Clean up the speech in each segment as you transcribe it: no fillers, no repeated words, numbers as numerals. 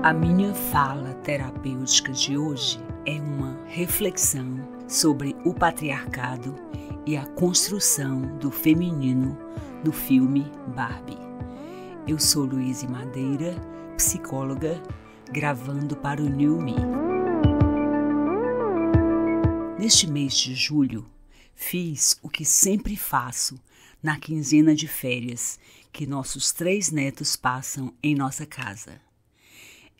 A minha fala terapêutica de hoje é uma reflexão sobre o patriarcado e a construção do feminino no filme Barbie. Eu sou Luíse Madeira, psicóloga, gravando para o New Me. Neste mês de julho, fiz o que sempre faço na quinzena de férias que nossos 3 netos passam em nossa casa.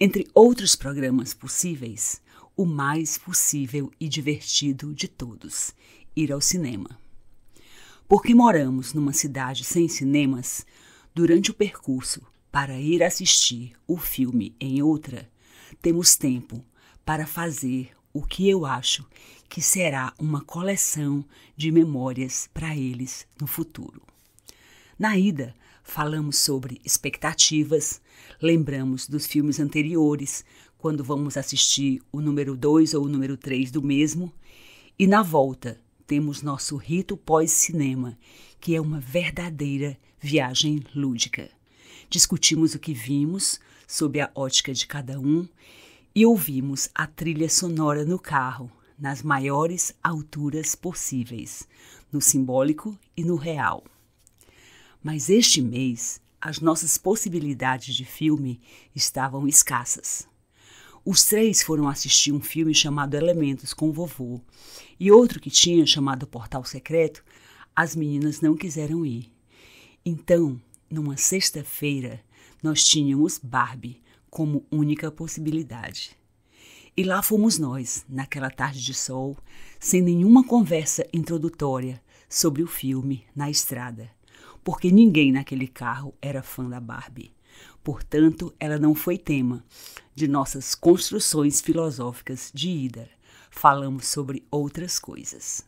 Entre outros programas possíveis, o mais possível e divertido de todos, ir ao cinema. Porque moramos numa cidade sem cinemas, durante o percurso para ir assistir o filme em outra, temos tempo para fazer o que eu acho que será uma coleção de memórias para eles no futuro. Na ida, falamos sobre expectativas, lembramos dos filmes anteriores, quando vamos assistir o número 2 ou o número 3 do mesmo, e na volta temos nosso rito pós-cinema, que é uma verdadeira viagem lúdica. Discutimos o que vimos, sob a ótica de cada um, e ouvimos a trilha sonora no carro, nas maiores alturas possíveis, no simbólico e no real. Mas este mês, as nossas possibilidades de filme estavam escassas. Os 3 foram assistir um filme chamado Elementos com o vovô e outro que tinha chamado Portal Secreto. As meninas não quiseram ir. Então, numa sexta-feira, nós tínhamos Barbie como única possibilidade. E lá fomos nós, naquela tarde de sol, sem nenhuma conversa introdutória sobre o filme na estrada. Porque ninguém naquele carro era fã da Barbie. Portanto, ela não foi tema de nossas construções filosóficas de ida. Falamos sobre outras coisas.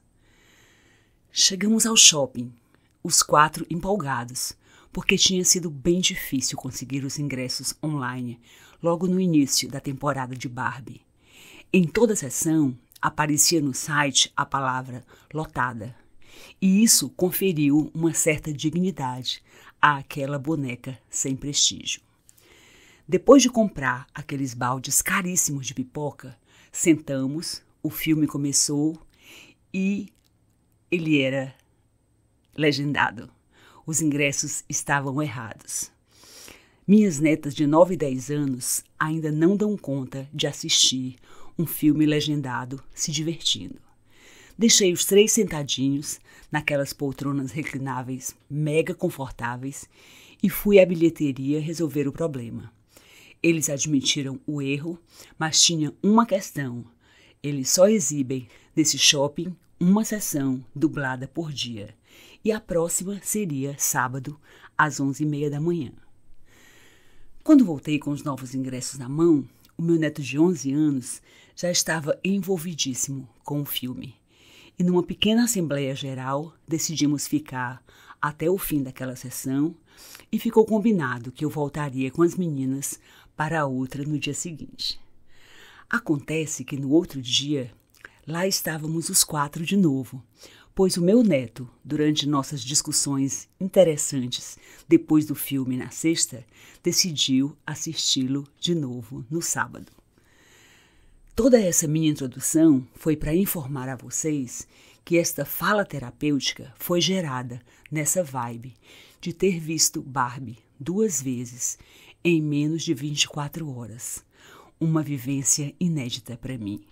Chegamos ao shopping, os 4 empolgados, porque tinha sido bem difícil conseguir os ingressos online logo no início da temporada de Barbie. Em toda a sessão, aparecia no site a palavra lotada. E isso conferiu uma certa dignidade àquela boneca sem prestígio. Depois de comprar aqueles baldes caríssimos de pipoca, sentamos, o filme começou e ele era legendado. Os ingressos estavam errados. Minhas netas de 9 e 10 anos ainda não dão conta de assistir um filme legendado se divertindo. Deixei os 3 sentadinhos naquelas poltronas reclináveis mega confortáveis e fui à bilheteria resolver o problema. Eles admitiram o erro, mas tinha uma questão. Eles só exibem nesse shopping uma sessão dublada por dia e a próxima seria sábado às 11h30 da manhã. Quando voltei com os novos ingressos na mão, o meu neto de 11 anos já estava envolvidíssimo com o filme. E numa pequena assembleia geral, decidimos ficar até o fim daquela sessão e ficou combinado que eu voltaria com as meninas para a outra no dia seguinte. Acontece que no outro dia, lá estávamos os 4 de novo, pois o meu neto, durante nossas discussões interessantes depois do filme na sexta, decidiu assisti-lo de novo no sábado. Toda essa minha introdução foi para informar a vocês que esta fala terapêutica foi gerada nessa vibe de ter visto Barbie 2 vezes em menos de 24 horas. Uma vivência inédita para mim.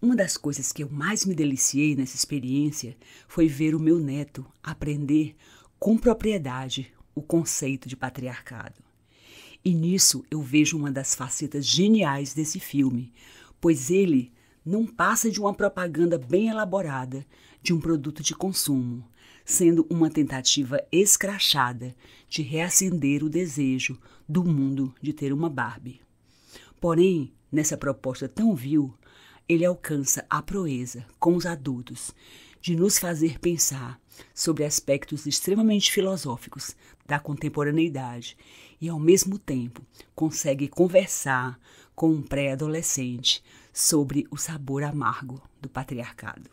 Uma das coisas que eu mais me deliciei nessa experiência foi ver o meu neto aprender com propriedade o conceito de patriarcado. E nisso eu vejo uma das facetas geniais desse filme, pois ele não passa de uma propaganda bem elaborada de um produto de consumo, sendo uma tentativa escrachada de reacender o desejo do mundo de ter uma Barbie. Porém, nessa proposta tão vil, ele alcança a proeza com os adultos de nos fazer pensar sobre aspectos extremamente filosóficos da contemporaneidade e, ao mesmo tempo, consegue conversar com um pré-adolescente sobre o sabor amargo do patriarcado.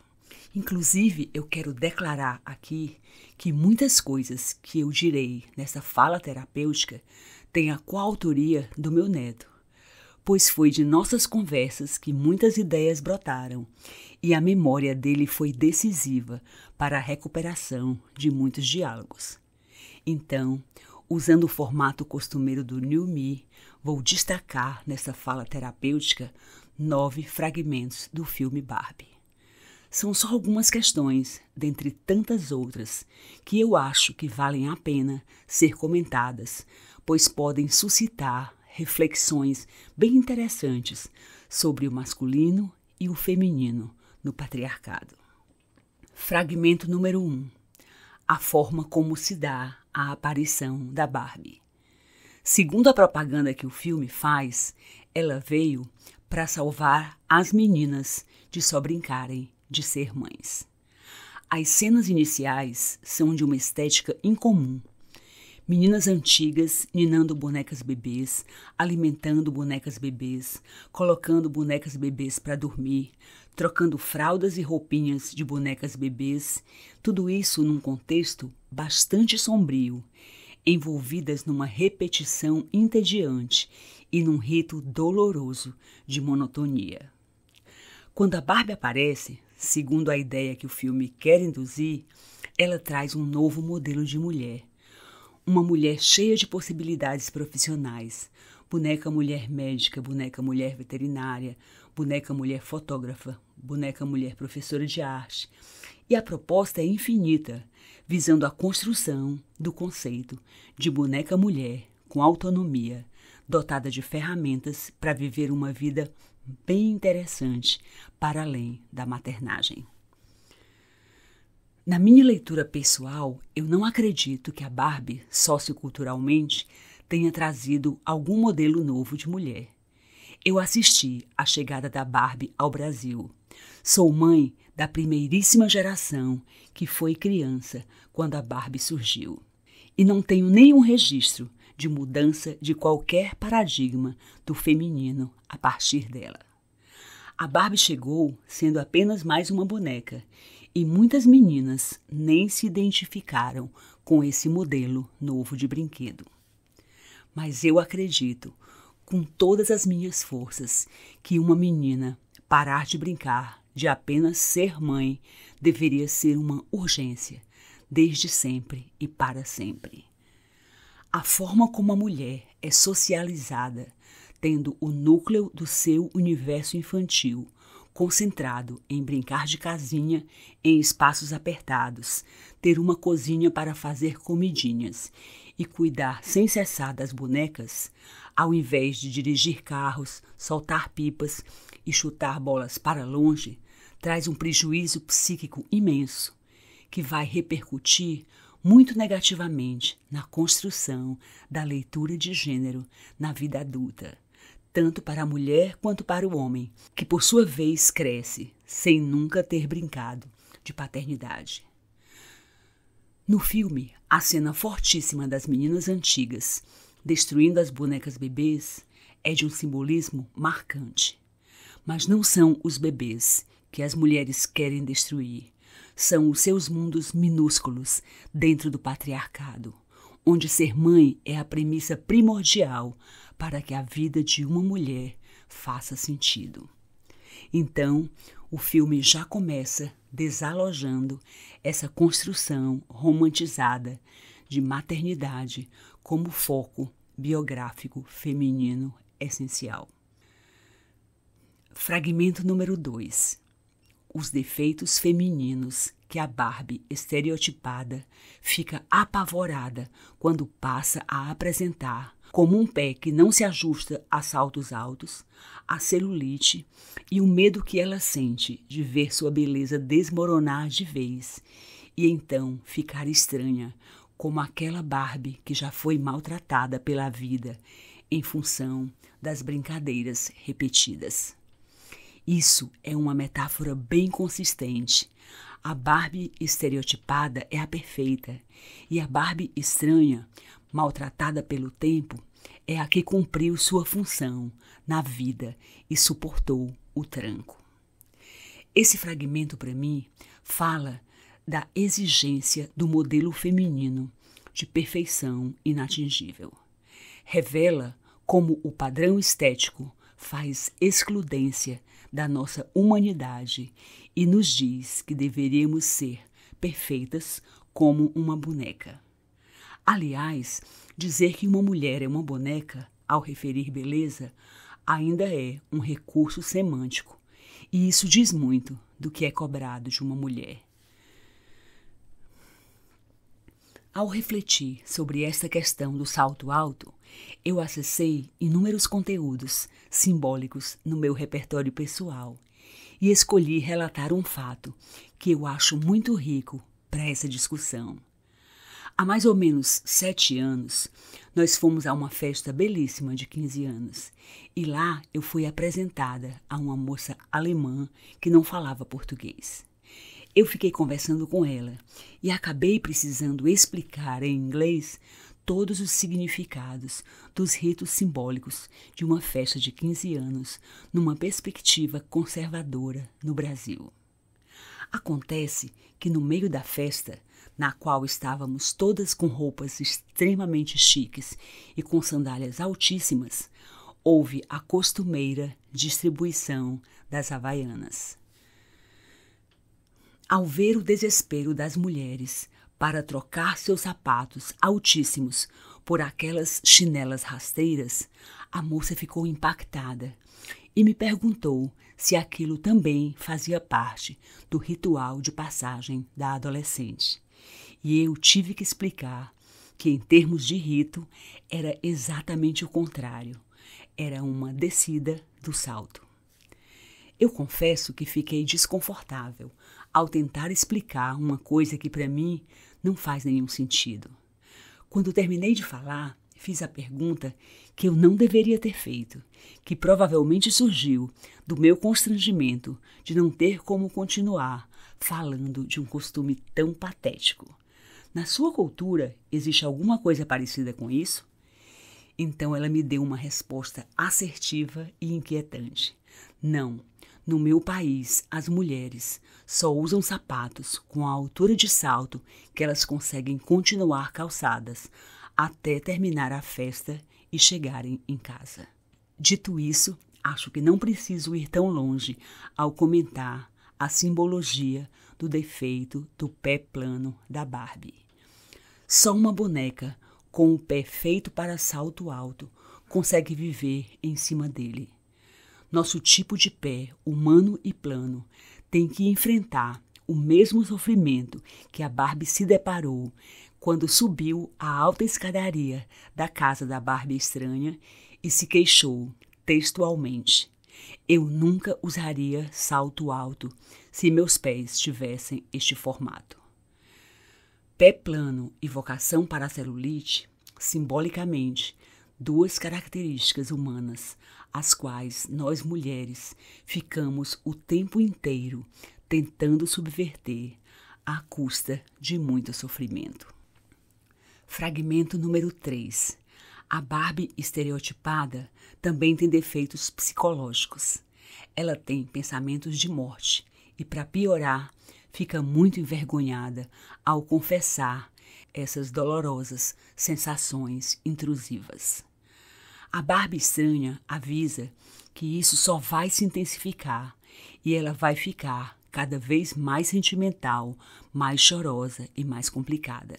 Inclusive, eu quero declarar aqui que muitas coisas que eu direi nessa fala terapêutica têm a coautoria do meu neto, pois foi de nossas conversas que muitas ideias brotaram e a memória dele foi decisiva para a recuperação de muitos diálogos. Então, usando o formato costumeiro do New Me, vou destacar nessa fala terapêutica 9 fragmentos do filme Barbie. São só algumas questões, dentre tantas outras, que eu acho que valem a pena ser comentadas, pois podem suscitar reflexões bem interessantes sobre o masculino e o feminino no patriarcado. Fragmento número 1. A forma como se dá a aparição da Barbie. Segundo a propaganda que o filme faz, ela veio para salvar as meninas de só brincarem de ser mães. As cenas iniciais são de uma estética incomum. Meninas antigas ninando bonecas bebês, alimentando bonecas bebês, colocando bonecas bebês para dormir, trocando fraldas e roupinhas de bonecas bebês, tudo isso num contexto bastante sombrio, envolvidas numa repetição entediante e num rito doloroso de monotonia. Quando a Barbie aparece, segundo a ideia que o filme quer induzir, ela traz um novo modelo de mulher. Uma mulher cheia de possibilidades profissionais. Boneca mulher médica, boneca mulher veterinária, boneca mulher fotógrafa, boneca mulher professora de arte. E a proposta é infinita, visando a construção do conceito de boneca mulher com autonomia, dotada de ferramentas para viver uma vida bem interessante para além da maternagem. Na minha leitura pessoal, eu não acredito que a Barbie, socioculturalmente, tenha trazido algum modelo novo de mulher. Eu assisti à chegada da Barbie ao Brasil. Sou mãe da primeiríssima geração que foi criança quando a Barbie surgiu. E não tenho nenhum registro de mudança de qualquer paradigma do feminino a partir dela. A Barbie chegou sendo apenas mais uma boneca e muitas meninas nem se identificaram com esse modelo novo de brinquedo. Mas eu acredito, com todas as minhas forças, que uma menina parar de brincar, de apenas ser mãe, deveria ser uma urgência, desde sempre e para sempre. A forma como a mulher é socializada, tendo o núcleo do seu universo infantil concentrado em brincar de casinha em espaços apertados, ter uma cozinha para fazer comidinhas e cuidar sem cessar das bonecas, ao invés de dirigir carros, soltar pipas e chutar bolas para longe, traz um prejuízo psíquico imenso, que vai repercutir muito negativamente na construção da leitura de gênero na vida adulta, tanto para a mulher quanto para o homem, que por sua vez cresce sem nunca ter brincado de paternidade. No filme, a cena fortíssima das meninas antigas destruindo as bonecas bebês é de um simbolismo marcante. Mas não são os bebês que as mulheres querem destruir, são os seus mundos minúsculos dentro do patriarcado, onde ser mãe é a premissa primordial para que a vida de uma mulher faça sentido. Então, o filme já começa desalojando essa construção romantizada de maternidade como foco biográfico feminino essencial. Fragmento número 2. Os defeitos femininos que a Barbie estereotipada fica apavorada quando passa a apresentar, como um pé que não se ajusta a saltos altos, a celulite e o medo que ela sente de ver sua beleza desmoronar de vez e então ficar estranha, como aquela Barbie que já foi maltratada pela vida em função das brincadeiras repetidas. Isso é uma metáfora bem consistente. A Barbie estereotipada é a perfeita e a Barbie estranha, maltratada pelo tempo, é a que cumpriu sua função na vida e suportou o tranco. Esse fragmento, para mim, fala da exigência do modelo feminino de perfeição inatingível. Revela como o padrão estético faz excludência da nossa humanidade e nos diz que deveríamos ser perfeitas como uma boneca. Aliás, dizer que uma mulher é uma boneca, ao referir beleza, ainda é um recurso semântico, e isso diz muito do que é cobrado de uma mulher. Ao refletir sobre esta questão do salto alto, eu acessei inúmeros conteúdos simbólicos no meu repertório pessoal e escolhi relatar um fato que eu acho muito rico para essa discussão. Há mais ou menos 7 anos, nós fomos a uma festa belíssima de 15 anos e lá eu fui apresentada a uma moça alemã que não falava português. Eu fiquei conversando com ela e acabei precisando explicar em inglês todos os significados dos ritos simbólicos de uma festa de 15 anos numa perspectiva conservadora no Brasil. Acontece que no meio da festa, na qual estávamos todas com roupas extremamente chiques e com sandálias altíssimas, houve a costumeira distribuição das havaianas. Ao ver o desespero das mulheres para trocar seus sapatos altíssimos por aquelas chinelas rasteiras, a moça ficou impactada e me perguntou se aquilo também fazia parte do ritual de passagem da adolescente. E eu tive que explicar que, em termos de rito, era exatamente o contrário. Era uma descida do salto. Eu confesso que fiquei desconfortável ao tentar explicar uma coisa que para mim não faz nenhum sentido. Quando terminei de falar, fiz a pergunta que eu não deveria ter feito, que provavelmente surgiu do meu constrangimento de não ter como continuar falando de um costume tão patético. Na sua cultura, existe alguma coisa parecida com isso? Então ela me deu uma resposta assertiva e inquietante. Não. No meu país, as mulheres só usam sapatos com a altura de salto que elas conseguem continuar calçadas até terminar a festa e chegarem em casa. Dito isso, acho que não preciso ir tão longe ao comentar a simbologia do defeito do pé plano da Barbie. Só uma boneca com o pé feito para salto alto consegue viver em cima dele. Nosso tipo de pé, humano e plano, tem que enfrentar o mesmo sofrimento que a Barbie se deparou quando subiu a alta escadaria da casa da Barbie estranha e se queixou textualmente: eu nunca usaria salto alto se meus pés tivessem este formato. Pé plano e vocação para a celulite, simbolicamente, 2 características humanas, as quais nós mulheres ficamos o tempo inteiro tentando subverter à custa de muito sofrimento. Fragmento número 3. A Barbie estereotipada também tem defeitos psicológicos. Ela tem pensamentos de morte e, para piorar, fica muito envergonhada ao confessar essas dolorosas sensações intrusivas. A Barbie estranha avisa que isso só vai se intensificar e ela vai ficar cada vez mais sentimental, mais chorosa e mais complicada.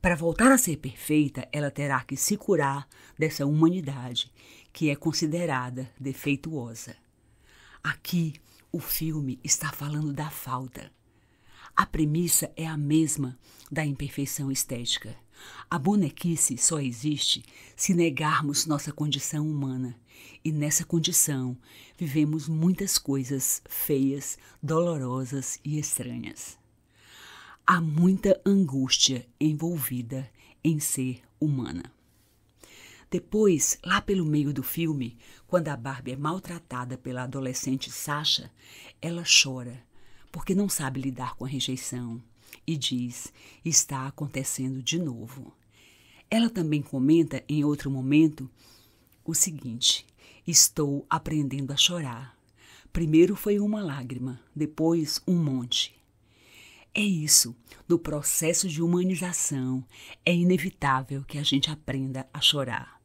Para voltar a ser perfeita, ela terá que se curar dessa humanidade que é considerada defeituosa. Aqui, o filme está falando da falta. A premissa é a mesma da imperfeição estética. A bonequice só existe se negarmos nossa condição humana. E nessa condição vivemos muitas coisas feias, dolorosas e estranhas. Há muita angústia envolvida em ser humana. Depois, lá pelo meio do filme, quando a Barbie é maltratada pela adolescente Sasha, ela chora porque não sabe lidar com a rejeição e diz: está acontecendo de novo. Ela também comenta em outro momento o seguinte: estou aprendendo a chorar. Primeiro foi uma lágrima, depois um monte. É isso. No processo de humanização, é inevitável que a gente aprenda a chorar.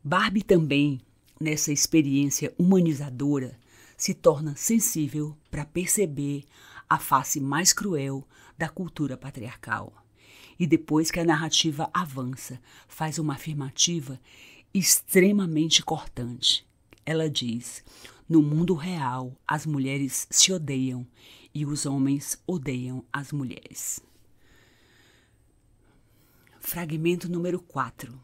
Barbie também, nessa experiência humanizadora, se torna sensível para perceber a face mais cruel da cultura patriarcal. E depois que a narrativa avança, faz uma afirmativa extremamente cortante. Ela diz: no mundo real, as mulheres se odeiam e os homens odeiam as mulheres. Fragmento número 4.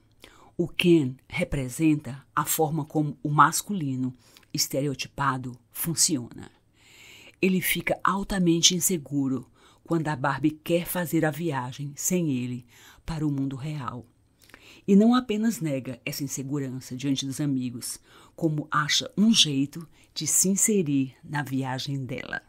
O Ken representa a forma como o masculino estereotipado funciona. Ele fica altamente inseguro quando a Barbie quer fazer a viagem sem ele para o mundo real. E não apenas nega essa insegurança diante dos amigos, como acha um jeito de se inserir na viagem dela.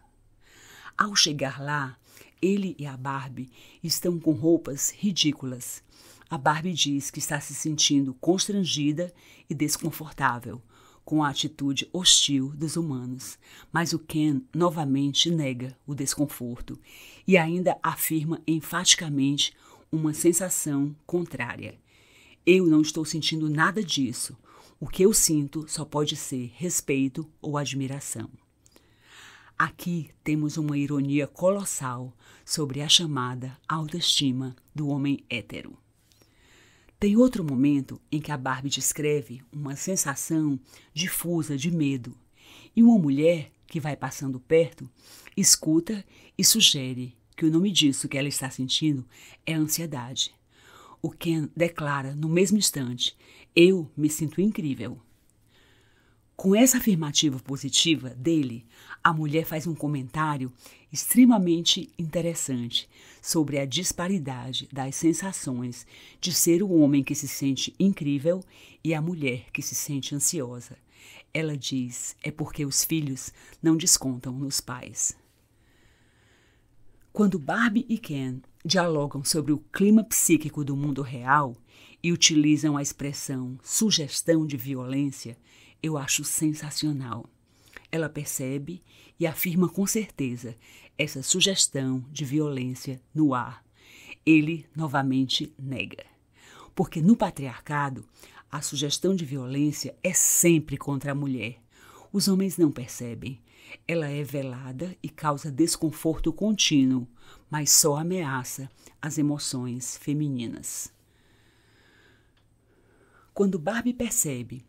Ao chegar lá, ele e a Barbie estão com roupas ridículas. A Barbie diz que está se sentindo constrangida e desconfortável com a atitude hostil dos humanos, mas o Ken novamente nega o desconforto e ainda afirma enfaticamente uma sensação contrária. Eu não estou sentindo nada disso. O que eu sinto só pode ser respeito ou admiração. Aqui temos uma ironia colossal sobre a chamada autoestima do homem hétero. Tem outro momento em que a Barbie descreve uma sensação difusa de medo e uma mulher que vai passando perto escuta e sugere que o nome disso que ela está sentindo é ansiedade. O Ken declara no mesmo instante: eu me sinto incrível. Com essa afirmativa positiva dele, a mulher faz um comentário extremamente interessante sobre a disparidade das sensações de ser o homem que se sente incrível e a mulher que se sente ansiosa. Ela diz: é porque os filhos não descontam nos pais. Quando Barbie e Ken dialogam sobre o clima psíquico do mundo real e utilizam a expressão sugestão de violência, eu acho sensacional. Ela percebe e afirma com certeza essa sugestão de violência no ar. Ele novamente nega. Porque no patriarcado, a sugestão de violência é sempre contra a mulher. Os homens não percebem. Ela é velada e causa desconforto contínuo, mas só ameaça as emoções femininas. Quando Barbie percebe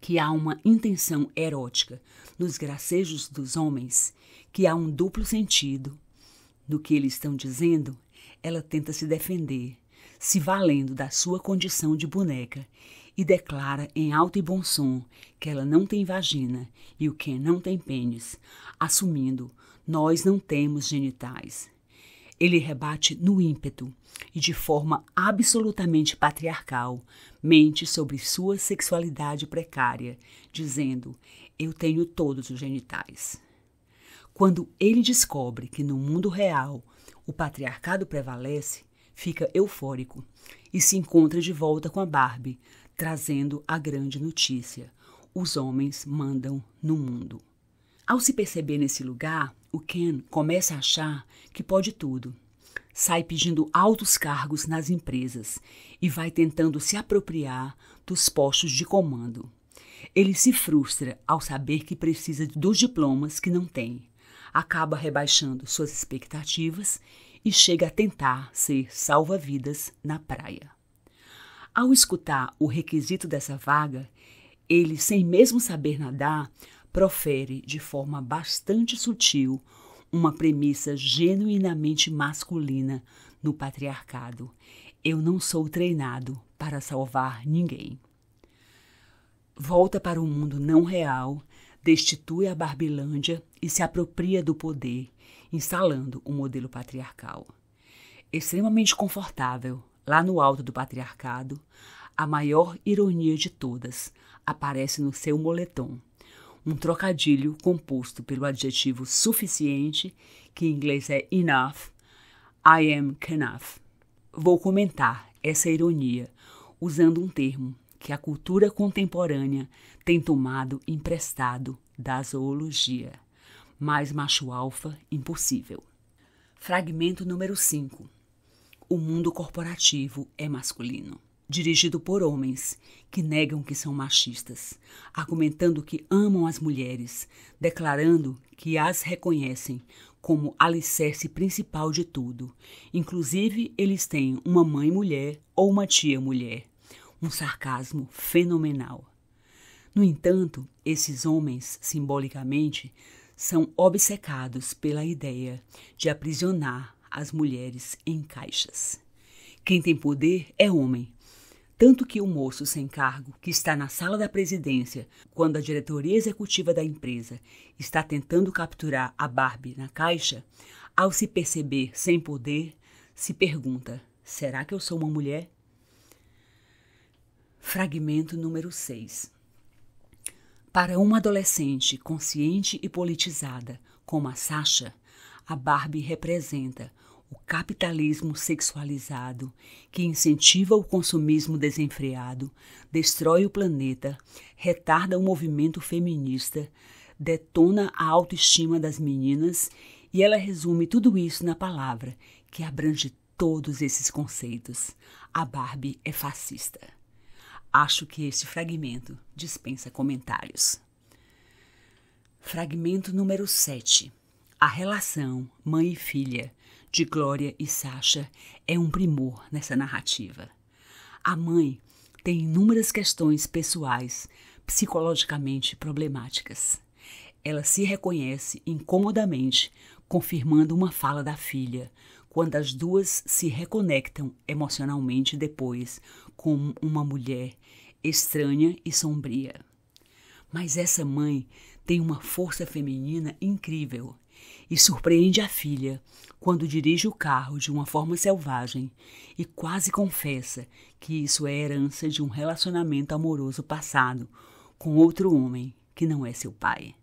que há uma intenção erótica nos gracejos dos homens, que há um duplo sentido no que eles estão dizendo, ela tenta se defender, se valendo da sua condição de boneca, e declara em alto e bom som que ela não tem vagina e o Ken não tem pênis, assumindo: nós não temos genitais. Ele rebate no ímpeto e de forma absolutamente patriarcal, mente sobre sua sexualidade precária, dizendo: eu tenho todos os genitais. Quando ele descobre que no mundo real o patriarcado prevalece, fica eufórico e se encontra de volta com a Barbie, trazendo a grande notícia: os homens mandam no mundo. Ao se perceber nesse lugar, o Ken começa a achar que pode tudo. Sai pedindo altos cargos nas empresas e vai tentando se apropriar dos postos de comando. Ele se frustra ao saber que precisa dos diplomas que não tem. Acaba rebaixando suas expectativas e chega a tentar ser salva-vidas na praia. Ao escutar o requisito dessa vaga, ele, sem mesmo saber nadar, profere de forma bastante sutil uma premissa genuinamente masculina no patriarcado: eu não sou treinado para salvar ninguém. Volta para o mundo não real, destitui a Barbilândia e se apropria do poder, instalando o modelo patriarcal. Extremamente confortável, lá no alto do patriarcado, a maior ironia de todas aparece no seu moletom. Um trocadilho composto pelo adjetivo suficiente, que em inglês é enough, I am enough. Vou comentar essa ironia usando um termo que a cultura contemporânea tem tomado emprestado da zoologia: mais macho alfa impossível. Fragmento número 5. O mundo corporativo é masculino. Dirigido por homens que negam que são machistas, argumentando que amam as mulheres, declarando que as reconhecem como alicerce principal de tudo. Inclusive, eles têm uma mãe mulher ou uma tia mulher. Um sarcasmo fenomenal. No entanto, esses homens, simbolicamente, são obcecados pela ideia de aprisionar as mulheres em caixas. Quem tem poder é homem. Tanto que o moço sem cargo, que está na sala da presidência, quando a diretoria executiva da empresa está tentando capturar a Barbie na caixa, ao se perceber sem poder, se pergunta: será que eu sou uma mulher? Fragmento número 6. Para uma adolescente consciente e politizada como a Sasha, a Barbie representa o capitalismo sexualizado que incentiva o consumismo desenfreado, destrói o planeta, retarda o movimento feminista, detona a autoestima das meninas e ela resume tudo isso na palavra que abrange todos esses conceitos. A Barbie é fascista. Acho que este fragmento dispensa comentários. Fragmento número 7. A relação mãe e filha de Glória e Sasha é um primor nessa narrativa. A mãe tem inúmeras questões pessoais, psicologicamente problemáticas. Ela se reconhece incomodamente, confirmando uma fala da filha, quando as duas se reconectam emocionalmente depois com uma mulher estranha e sombria. Mas essa mãe tem uma força feminina incrível e surpreende a filha quando dirige o carro de uma forma selvagem e quase confessa que isso é herança de um relacionamento amoroso passado com outro homem que não é seu pai.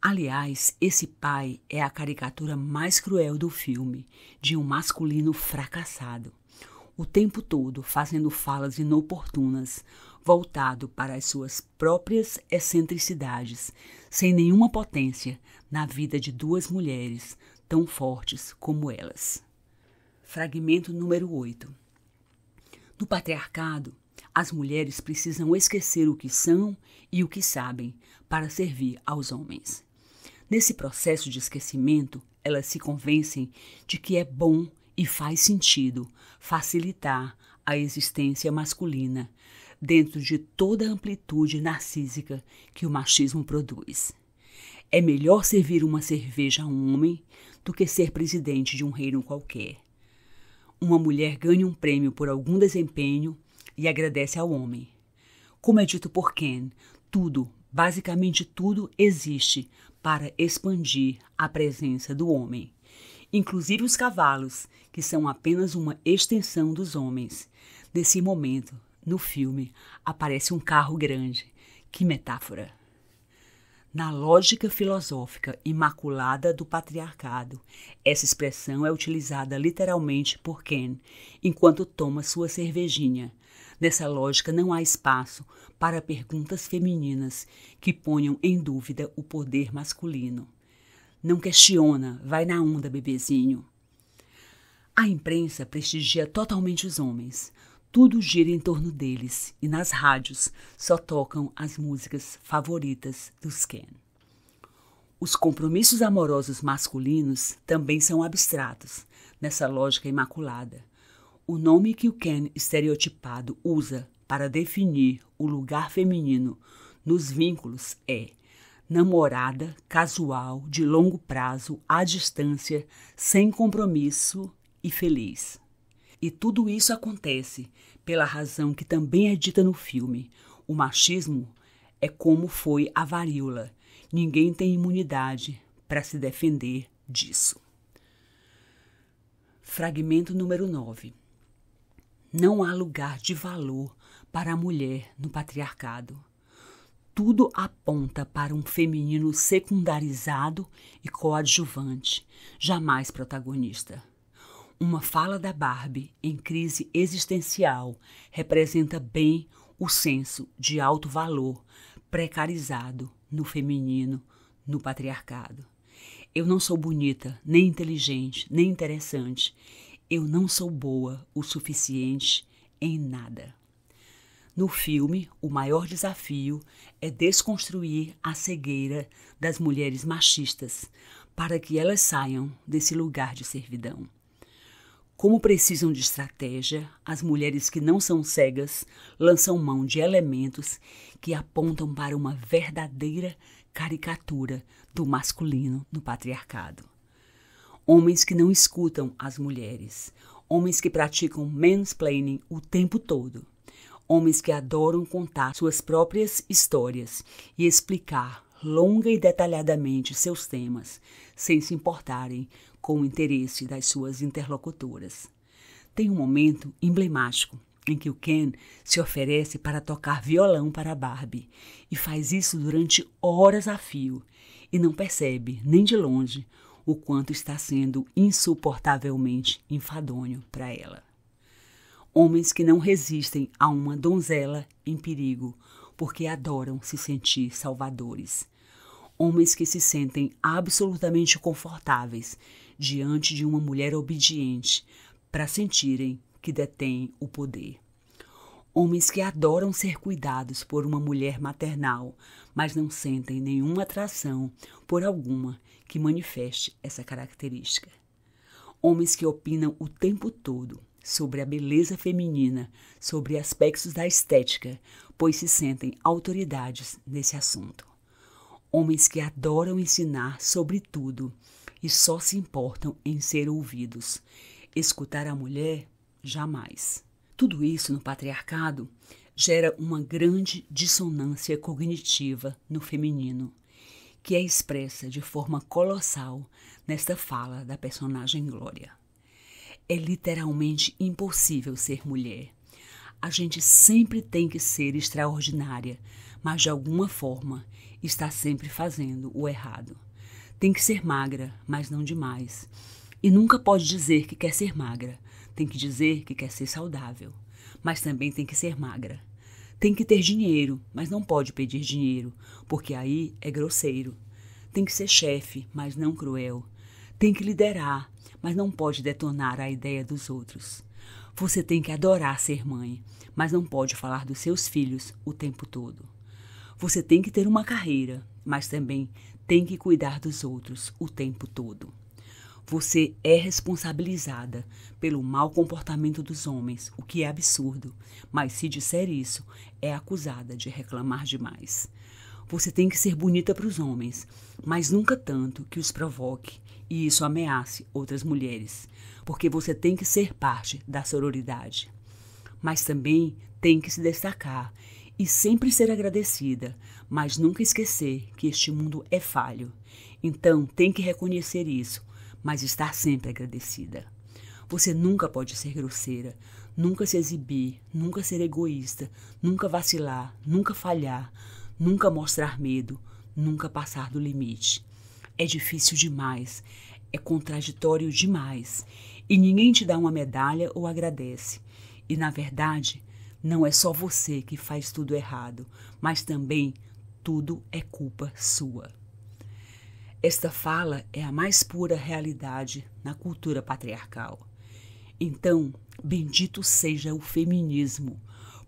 Aliás, esse pai é a caricatura mais cruel do filme, de um masculino fracassado, o tempo todo fazendo falas inoportunas, voltado para as suas próprias excentricidades, sem nenhuma potência na vida de duas mulheres tão fortes como elas. Fragmento número 8. No patriarcado, as mulheres precisam esquecer o que são e o que sabem para servir aos homens. Nesse processo de esquecimento, elas se convencem de que é bom e faz sentido facilitar a existência masculina dentro de toda a amplitude narcísica que o machismo produz. É melhor servir uma cerveja a um homem do que ser presidente de um reino qualquer. Uma mulher ganha um prêmio por algum desempenho e agradece ao homem. Como é dito por Ken, tudo, basicamente tudo, existe para expandir a presença do homem. Inclusive os cavalos, que são apenas uma extensão dos homens. Nesse momento, no filme, aparece um carro grande. Que metáfora! Na lógica filosófica imaculada do patriarcado, essa expressão é utilizada literalmente por Ken, enquanto toma sua cervejinha. Nessa lógica não há espaço para perguntas femininas que ponham em dúvida o poder masculino. Não questiona, vai na onda, bebezinho. A imprensa prestigia totalmente os homens. Tudo gira em torno deles e nas rádios só tocam as músicas favoritas dos Ken. Os compromissos amorosos masculinos também são abstratos, nessa lógica imaculada. O nome que o Ken estereotipado usa para definir o lugar feminino nos vínculos é namorada, casual, de longo prazo, à distância, sem compromisso e feliz. E tudo isso acontece pela razão que também é dita no filme. O machismo é como foi a varíola. Ninguém tem imunidade para se defender disso. Fragmento número 9. Não há lugar de valor para a mulher no patriarcado. Tudo aponta para um feminino secundarizado e coadjuvante, jamais protagonista. Uma fala da Barbie em crise existencial representa bem o senso de alto valor precarizado no feminino, no patriarcado. Eu não sou bonita, nem inteligente, nem interessante. Eu não sou boa o suficiente em nada. No filme, o maior desafio é desconstruir a cegueira das mulheres machistas para que elas saiam desse lugar de servidão. Como precisam de estratégia, as mulheres que não são cegas lançam mão de elementos que apontam para uma verdadeira caricatura do masculino no patriarcado. Homens que não escutam as mulheres, homens que praticam mansplaining o tempo todo, homens que adoram contar suas próprias histórias e explicar longa e detalhadamente seus temas, sem se importarem com o interesse das suas interlocutoras. Tem um momento emblemático em que o Ken se oferece para tocar violão para Barbie e faz isso durante horas a fio e não percebe, nem de longe, o quanto está sendo insuportavelmente enfadonho para ela. Homens que não resistem a uma donzela em perigo porque adoram se sentir salvadores. Homens que se sentem absolutamente confortáveis diante de uma mulher obediente para sentirem que detêm o poder. Homens que adoram ser cuidados por uma mulher maternal, mas não sentem nenhuma atração por alguma que manifeste essa característica. Homens que opinam o tempo todo sobre a beleza feminina, sobre aspectos da estética, pois se sentem autoridades nesse assunto. Homens que adoram ensinar sobre tudo e só se importam em ser ouvidos. Escutar a mulher, jamais. Tudo isso no patriarcado gera uma grande dissonância cognitiva no feminino, que é expressa de forma colossal nesta fala da personagem Glória. É literalmente impossível ser mulher. A gente sempre tem que ser extraordinária, mas de alguma forma está sempre fazendo o errado. Tem que ser magra, mas não demais. E nunca pode dizer que quer ser magra. Tem que dizer que quer ser saudável, mas também tem que ser magra. Tem que ter dinheiro, mas não pode pedir dinheiro, porque aí é grosseiro. Tem que ser chefe, mas não cruel. Tem que liderar, mas não pode detonar a ideia dos outros. Você tem que adorar ser mãe, mas não pode falar dos seus filhos o tempo todo. Você tem que ter uma carreira, mas também tem que cuidar dos outros o tempo todo. Você é responsabilizada pelo mau comportamento dos homens, o que é absurdo, mas se disser isso, é acusada de reclamar demais. Você tem que ser bonita para os homens, mas nunca tanto que os provoque e isso ameace outras mulheres, porque você tem que ser parte da sororidade. Mas também tem que se destacar e sempre ser agradecida, mas nunca esquecer que este mundo é falho. Então tem que reconhecer isso, mas estar sempre agradecida. Você nunca pode ser grosseira, nunca se exibir, nunca ser egoísta, nunca vacilar, nunca falhar, nunca mostrar medo, nunca passar do limite. É difícil demais, é contraditório demais, e ninguém te dá uma medalha ou agradece. E, na verdade, não é só você que faz tudo errado, mas também tudo é culpa sua. Esta fala é a mais pura realidade na cultura patriarcal. Então, bendito seja o feminismo,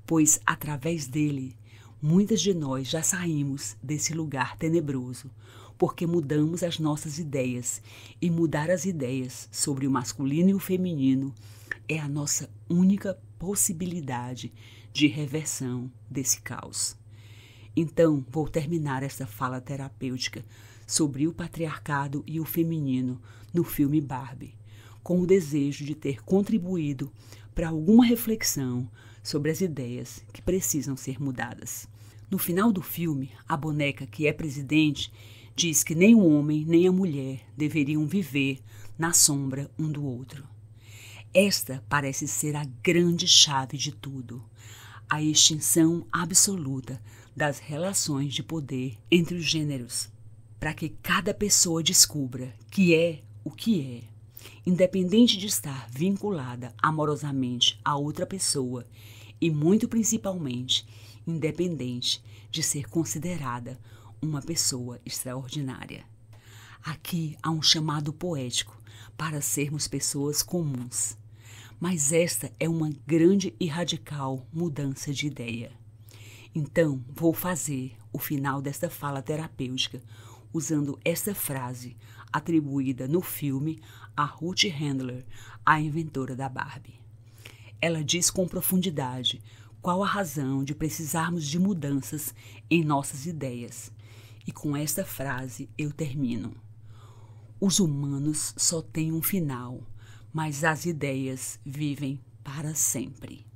pois através dele, muitas de nós já saímos desse lugar tenebroso, porque mudamos as nossas ideias, e mudar as ideias sobre o masculino e o feminino é a nossa única possibilidade de reversão desse caos. Então, vou terminar esta fala terapêutica sobre o patriarcado e o feminino no filme Barbie, com o desejo de ter contribuído para alguma reflexão sobre as ideias que precisam ser mudadas. No final do filme, a boneca que é presidente diz que nem o homem nem a mulher deveriam viver na sombra um do outro. Esta parece ser a grande chave de tudo, a extinção absoluta das relações de poder entre os gêneros, para que cada pessoa descubra que é o que é, independente de estar vinculada amorosamente a outra pessoa e, muito principalmente, independente de ser considerada uma pessoa extraordinária. Aqui há um chamado poético para sermos pessoas comuns. Mas esta é uma grande e radical mudança de ideia. Então, vou fazer o final desta fala terapêutica usando esta frase atribuída no filme a Ruth Handler, a inventora da Barbie. Ela diz com profundidade qual a razão de precisarmos de mudanças em nossas ideias. E com esta frase eu termino. Os humanos só têm um final, mas as ideias vivem para sempre.